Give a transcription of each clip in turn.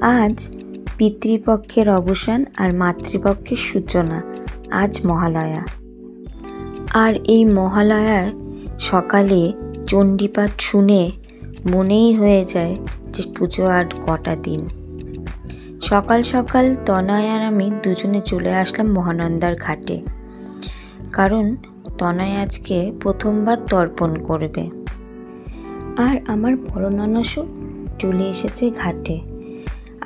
আজ পিতৃপক্ষের অবসান আর মাতৃপক্ষের সূচনা। আজ মহালয়া। আর এই মহালয়ার সকালে চণ্ডীপাঠ শুনে মনেই হয়ে যায় যে পুজো আর কটা দিন। সকাল সকাল তনয় আর আমি দুজনে চলে আসলাম মহানন্দার ঘাটে, কারণ তনয় আজকে প্রথমবার তর্পণ করবে। আর আমার বড় ননসও চলে এসেছে ঘাটে।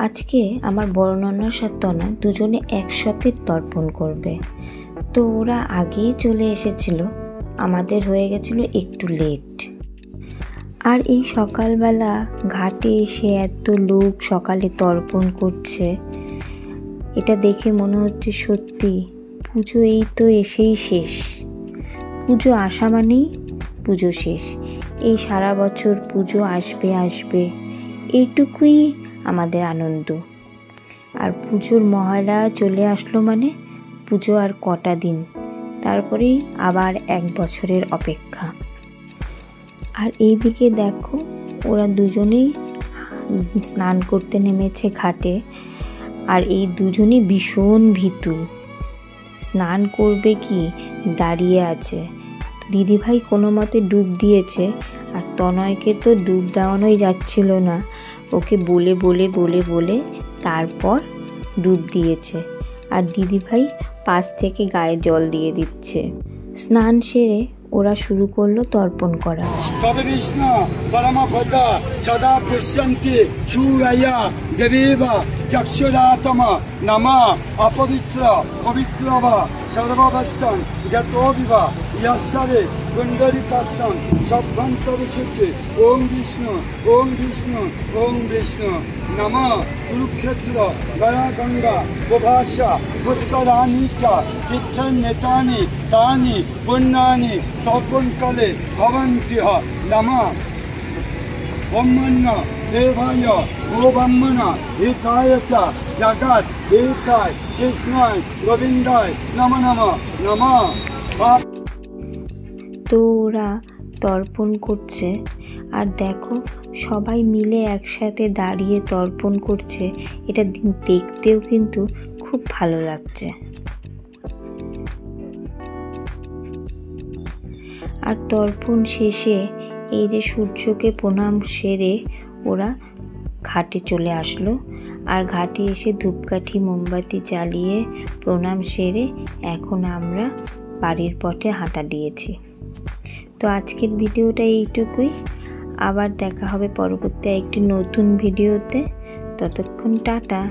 আজকে আমার বড় ননস আর তনয় দুজনে একসাথে তর্পণ করবে। তো ওরা আগেই চলে এসেছিল, আমাদের হয়ে গেছিল একটু লেট। আর এই সকালবেলা ঘাটে এসে এত লোক সকালে তর্পণ করছে, এটা দেখে মনে হচ্ছে সত্যি পুজো এই তো এসেই শেষ। পুজো আসা মানেই পুজো শেষ। এই সারা বছর পুজো আসবে আসবে, এইটুকুই আমাদের আনন্দ। আর পুজোর মহালয়া চলে আসলো মানে পুজো আর কটা দিন, তারপরেই আবার 1 বছরের অপেক্ষা। আর এইদিকে দেখো ওরা দুজনেই স্নান করতে নেমেছে ঘাটে। আর এই দুজনই ভীষণ ভীতু, স্নান করবে কি দাঁড়িয়ে আছে। দিদিভাই কোনো মতে ডুব দিয়েছে, আর তনয়কে তো ডুব দেওয়ানোই যাচ্ছিল না, ওকে বলে বলে বলে বলে তারপর ডুব দিয়েছে। আর দিদিভাই পাশ থেকে গায়ে জল দিয়ে দিচ্ছে। স্নান সেরে ওরা শুরু করলো তর্পণ করা। কৃষ্ণ পরমপদ সদা পশ্যন্তি সুরায়া দেবেবা চক্ষুরাতম নমা অপবিত্র পবিত্র বা সর্বাবস্থান যতো বিবা ইয়াসরে কুণ্ডলিকাক্ষং সভ্যন্তরিষুচি ওম বিষ্ণু ওম বিষ্ণু ওম বিষ্ণু নমঃ। কুরুক্ষেত্র গয়া গঙ্গা প্রভাসা পুষ্করাণি চ তীর্থন্যেতানি তানি পুণ্যানি তর্পণকালে ভবন্তি নমঃ। ব্রহ্মণ্য দেবায় ও ব্রহ্মণ একায় চ জগৎ একায় কৃষ্ণায় গোবিন্দায় নমঃ নমঃ নমঃ। তো ওরা তর্পণ করছে, আর দেখো সবাই মিলে একসাথে দাঁড়িয়ে তর্পণ করছে। এটা দেখতেও কিন্তু খুব ভালো লাগছে। আর তর্পণ শেষে এই যে সূর্যকে প্রণাম সেরে ওরা ঘাটে চলে আসলো। আর ঘাটে এসে ধূপকাঠি মোমবাতি জ্বালিয়ে প্রণাম সেরে এখন আমরা বাড়ির পথে হাঁটা দিয়েছি। তো আজকের ভিডিওটা এইটুকুই। আবার দেখা হবে পরবর্তী একটি নতুন ভিডিওতে। ততক্ষণ টাটা।